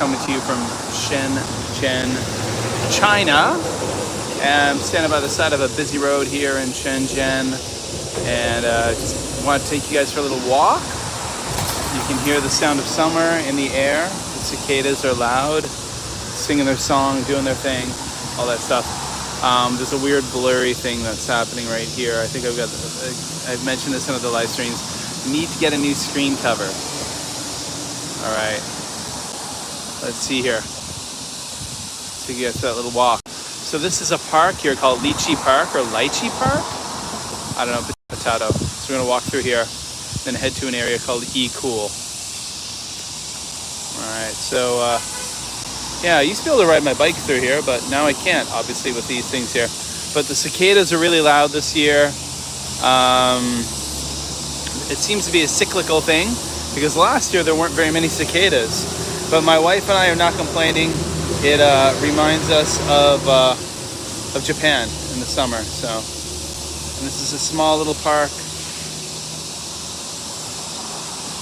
coming to you from Shenzhen, China. And I'm standing by the side of a busy road here in Shenzhen, and just want to take you guys for a little walk. You can hear the sound of summer in the air. The cicadas are loud, singing their song, doing their thing, all that stuff. There's a weird blurry thing that's happening right here. I think I've mentioned this in other live streams. Need to get a new screen cover. All right, let's see here. Take you guys for that little walk. So this is a park here called Lychee Park or Lychee Park. I don't know, potato. So we're gonna walk through here, then head to an area called eCool. All right, so yeah, I used to be able to ride my bike through here, but now I can't, obviously, with these things here. But the cicadas are really loud this year. It seems to be a cyclical thing, because last year there weren't very many cicadas. But my wife and I are not complaining. It reminds us of Japan in the summer. So, and this is a small little park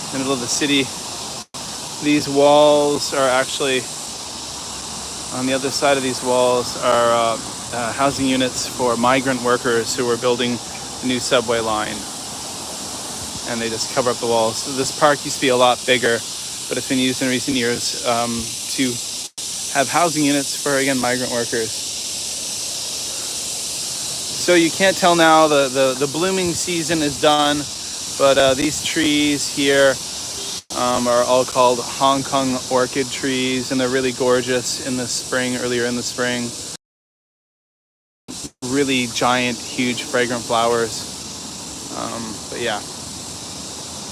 in the middle of the city. These walls are actually, on the other side of these walls are housing units for migrant workers who are building a new subway line. And they just cover up the walls. So this park used to be a lot bigger, but it's been used in recent years to have housing units for, again, migrant workers. So you can't tell now, the blooming season is done, but these trees here are all called Hong Kong orchid trees, and they're really gorgeous in the spring, earlier in the spring. Really giant, huge, fragrant flowers. But yeah.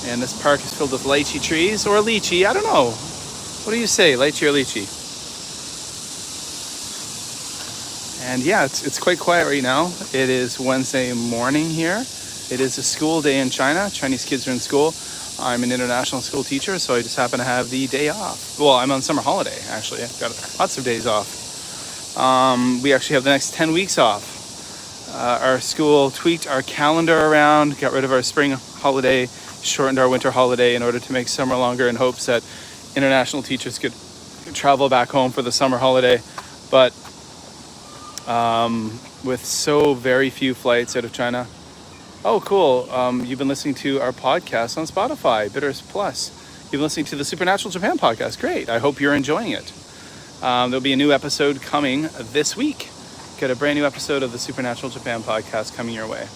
And this park is filled with lychee trees, or lychee, I don't know. What do you say, lychee or lychee? And yeah, it's quite quiet right now. It is Wednesday morning here. It is a school day in China. Chinese kids are in school. I'm an international school teacher, so I just happen to have the day off. Well, I'm on summer holiday, actually. I've got lots of days off. We actually have the next 10 weeks off. Our school tweaked our calendar around, got rid of our spring holiday, shortened our winter holiday in order to make summer longer, in hopes that international teachers could travel back home for the summer holiday. But with so very few flights out of China. Oh, cool. You've been listening to our podcast on Spotify, Bitters Plus. You've been listening to the Supernatural Japan podcast. Great. I hope you're enjoying it. There'll be a new episode coming this week. Got a brand new episode of the Supernatural Japan podcast coming your way.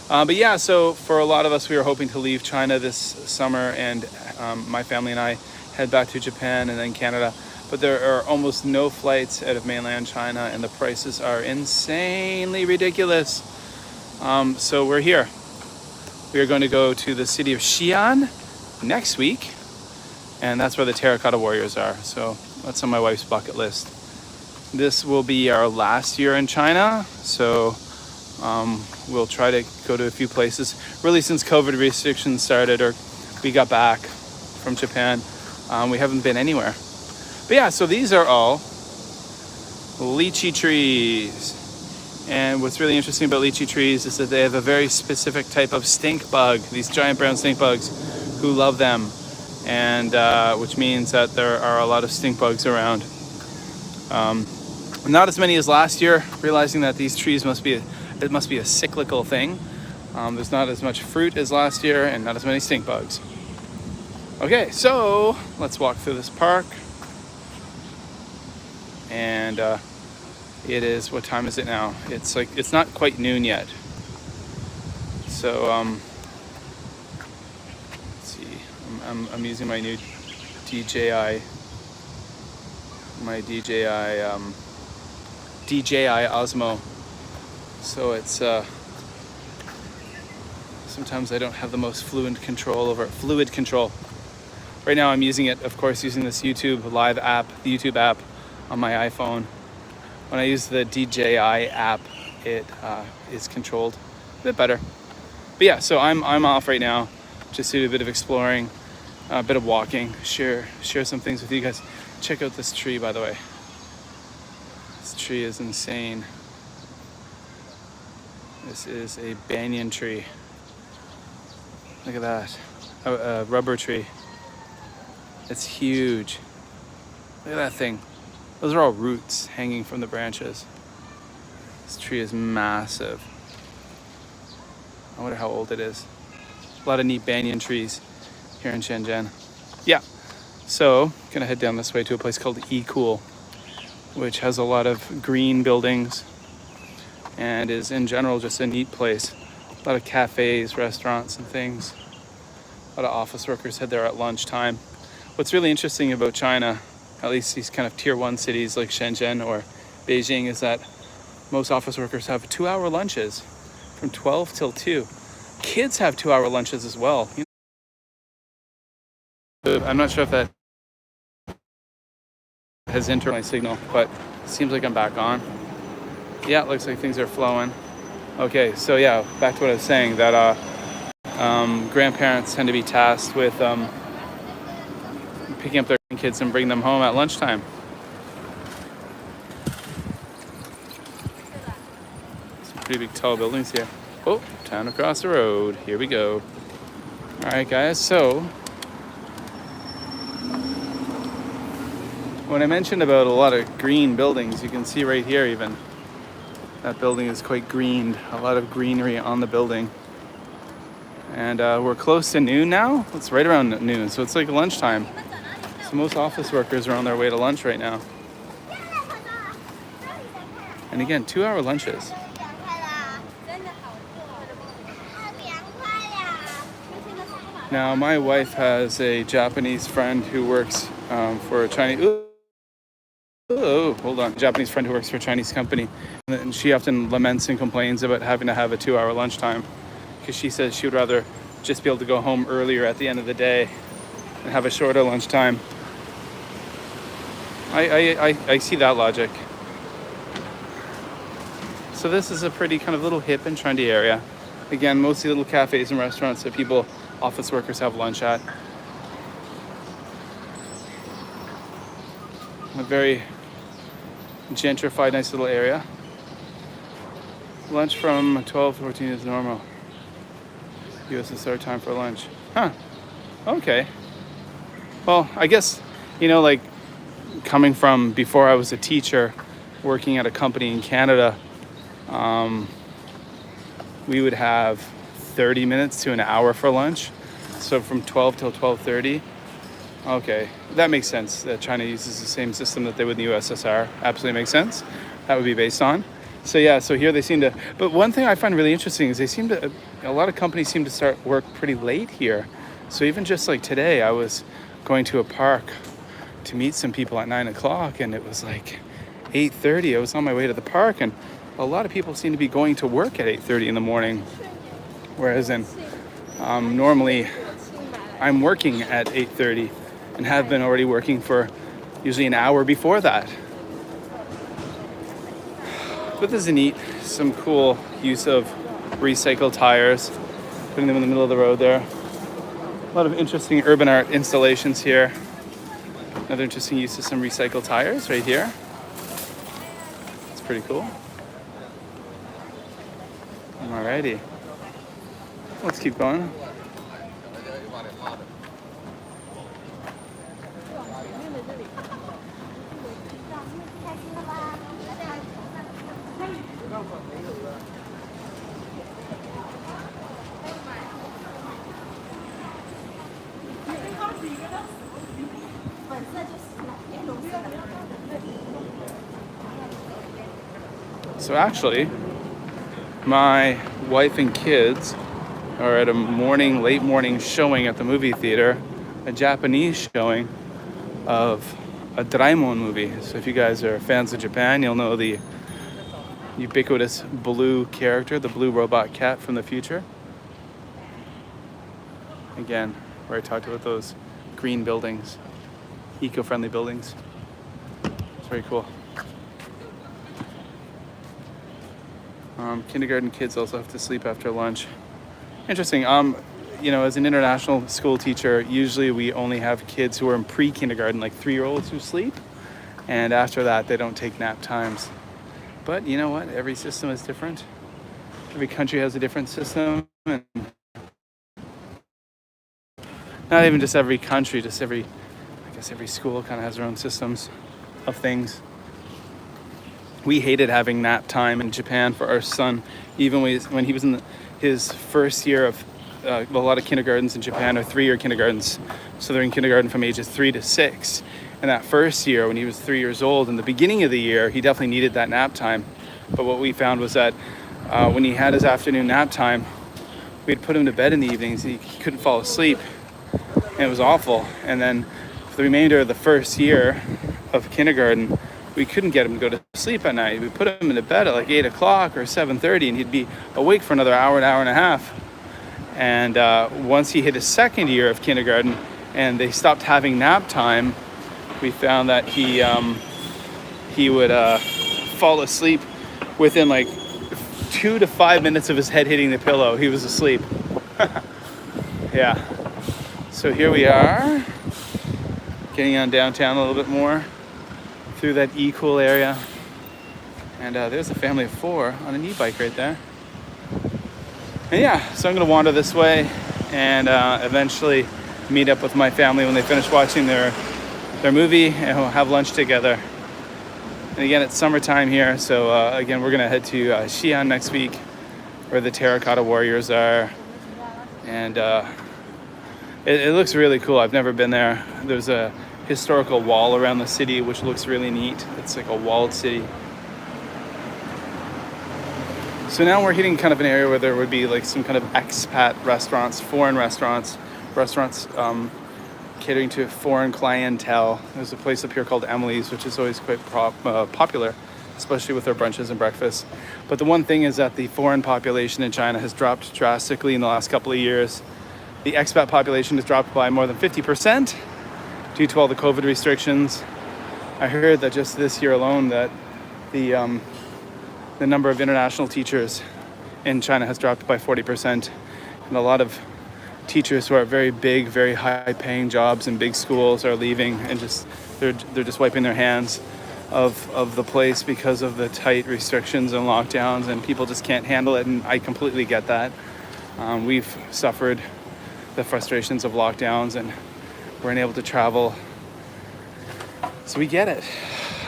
But yeah, so for a lot of us, we were hoping to leave China this summer, and my family and I head back to Japan and then Canada. But there are almost no flights out of mainland China, and the prices are insanely ridiculous. So we're here. We are going to go to the city of Xi'an next week, and that's where the Terracotta Warriors are. So that's on my wife's bucket list. This will be our last year in China, so we'll try to go to a few places. Really, since COVID restrictions started, or we got back from Japan, we haven't been anywhere. But yeah, so these are all lychee trees. And what's really interesting about lychee trees is that they have a very specific type of stink bug, these giant brown stink bugs, who love them. And which means that there are a lot of stink bugs around. Not as many as last year, realizing that these trees must be a cyclical thing. There's not as much fruit as last year, and not as many stink bugs. Okay, so let's walk through this park. And it is, what time is it now? It's not quite noon yet. So let's see. I'm using my new DJI Osmo. So it's sometimes I don't have the most fluid control. Right now I'm using it, of course, using this YouTube live app, the YouTube app on my iPhone. When I use the DJI app, it is controlled a bit better. But yeah, so I'm off right now, just to do a bit of exploring, a bit of walking, share some things with you guys. Check out this tree, by the way. This tree is insane. This is a banyan tree. Look at that. A rubber tree. It's huge. Look at that thing. Those are all roots hanging from the branches. This tree is massive. I wonder how old it is. A lot of neat banyan trees here in Shenzhen. Yeah, so gonna head down this way to a place called eCool, which has a lot of green buildings and is in general just a neat place. A lot of cafes, restaurants, and things. A lot of office workers head there at lunchtime. What's really interesting about China, at least these kind of tier 1 cities like Shenzhen or Beijing, is that most office workers have 2-hour lunches from 12 till 2. Kids have 2-hour lunches as well. I'm not sure if that has entered my signal, but it seems like I'm back on. Yeah, it looks like things are flowing. Okay, so yeah, back to what I was saying, that grandparents tend to be tasked with picking up their kids and bringing them home at lunchtime. Some pretty big tall buildings here. Oh, town across the road. Here we go. All right, guys, so when I mentioned about a lot of green buildings, you can see right here even, that building is quite greened. A lot of greenery on the building. And we're close to noon now. It's right around noon, so it's like lunchtime. So most office workers are on their way to lunch right now. And again, 2-hour lunches. Now, my wife has a Japanese friend who works for a Chinese... Oh, hold on. Japanese friend who works for a Chinese company. And she often laments and complains about having to have a 2-hour lunchtime, because she says she would rather just be able to go home earlier at the end of the day and have a shorter lunchtime. I see that logic. So this is a pretty kind of little hip and trendy area. Again, mostly little cafes and restaurants that office workers have lunch at. A very gentrified, nice little area. Lunch from 12 to 14 is normal. USSR time for lunch. Huh. Okay. Well, I guess, like coming from before I was a teacher working at a company in Canada, we would have 30 minutes to an hour for lunch. So from 12 till 12:30. Okay, that makes sense that China uses the same system that they would in the USSR. Absolutely makes sense. That would be based on. So yeah, so here they seem to, but one thing I find really interesting is a lot of companies seem to start work pretty late here. So even just like today, I was going to a park to meet some people at 9 o'clock and it was like 8:30. I was on my way to the park and a lot of people seem to be going to work at 8:30 in the morning. Whereas normally I'm working at 8:30 and have been already working for usually an hour before that. But this is neat. Some cool use of recycled tires, putting them in the middle of the road there. A lot of interesting urban art installations here. Another interesting use of some recycled tires right here. It's pretty cool. Alrighty. Let's keep going. So actually, my wife and kids are at a late morning showing at the movie theater, a Japanese showing of a Doraemon movie. So if you guys are fans of Japan, you'll know the ubiquitous blue character, the blue robot cat from the future. Again, where I talked about those green buildings, eco-friendly buildings. It's very cool. Kindergarten kids also have to sleep after lunch. Interesting. As an international school teacher, usually we only have kids who are in pre-kindergarten, like 3-year-olds who sleep. And after that, they don't take nap times. But you know what? Every system is different. Every country has a different system. And not even just every country, just every guess every school kind of has their own systems of things. We hated having nap time in Japan for our son, even when he was in his first year of a lot of kindergartens in Japan are 3-year kindergartens. So they're in kindergarten from ages 3 to 6. And that first year, when he was 3 years old, in the beginning of the year, he definitely needed that nap time. But what we found was that when he had his afternoon nap time, we'd put him to bed in the evenings. He couldn't fall asleep, and it was awful. And then for the remainder of the first year of kindergarten, we couldn't get him to go to sleep at night. We put him into bed at like 8 o'clock or 7:30, and he'd be awake for another hour, an hour and a half. And once he hit his second year of kindergarten and they stopped having nap time, we found that he would fall asleep within like 2 to 5 minutes of his head hitting the pillow. He was asleep. Yeah. So here we are, getting on downtown a little bit more through that eCool area. And there's a family of 4 on an e-bike right there. And yeah, so I'm gonna wander this way and eventually meet up with my family when they finish watching their movie, and we'll have lunch together. And again, it's summertime here, so again, we're gonna head to Xi'an next week, where the Terracotta Warriors are. And it looks really cool. I've never been there. There's a historical wall around the city, which looks really neat. It's like a walled city. So now we're hitting kind of an area where there would be like some kind of expat restaurants, foreign restaurants catering to foreign clientele. There's a place up here called Emily's, which is always quite popular, especially with their brunches and breakfasts. But the one thing is that the foreign population in China has dropped drastically in the last couple of years. The expat population has dropped by more than 50% due to all the COVID restrictions. I heard that just this year alone that the number of international teachers in China has dropped by 40%. And a lot of teachers who are very big, very high-paying jobs in big schools are leaving, and they're just wiping their hands of the place because of the tight restrictions and lockdowns, and people just can't handle it. And I completely get that. We've suffered the frustrations of lockdowns, and we're unable to travel, so we get it.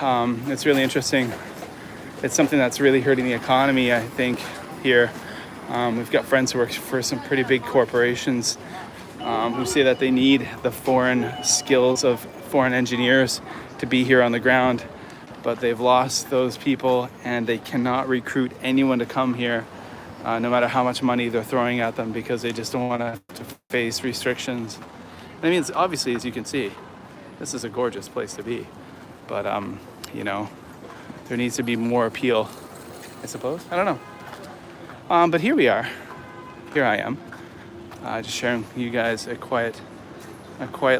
It's really interesting. It's something that's really hurting the economy, I think, here. We've got friends who work for some pretty big corporations who say that they need the foreign skills of foreign engineers to be here on the ground, but they've lost those people and they cannot recruit anyone to come here, no matter how much money they're throwing at them, because they just don't want to have to face restrictions. I mean, it's obviously, as you can see, this is a gorgeous place to be, but you know, there needs to be more appeal, I suppose. I don't know. But here we are. Here I am, just sharing with you guys a quiet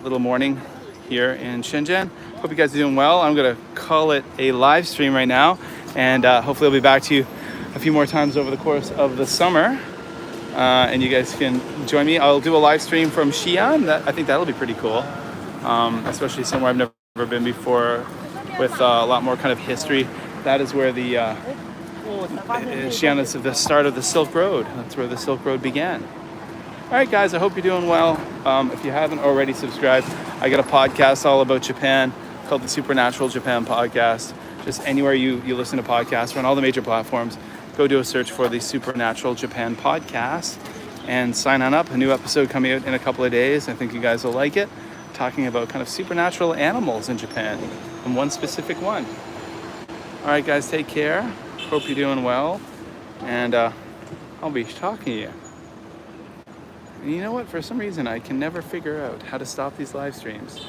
little morning here in Shenzhen. Hope you guys are doing well. I'm gonna call it a live stream right now, and hopefully I'll be back to you a few more times over the course of the summer, and you guys can join me. I'll do a live stream from Xi'an. I think that'll be pretty cool, especially somewhere I've never been before, with a lot more kind of history. That is where the Xi'an is the start of the Silk Road. That's where the Silk Road began. All right, guys, I hope you're doing well. If you haven't already subscribed, I got a podcast all about Japan called the Supernatural Japan Podcast. Just anywhere you listen to podcasts, on all the major platforms, go do a search for the Supernatural Japan Podcast and sign on up. A new episode coming out in a couple of days. I think you guys will like it. Talking about kind of supernatural animals in Japan, and one specific one. All right, guys, take care. Hope you're doing well, and I'll be talking to you. And you know what? For some reason, I can never figure out how to stop these live streams.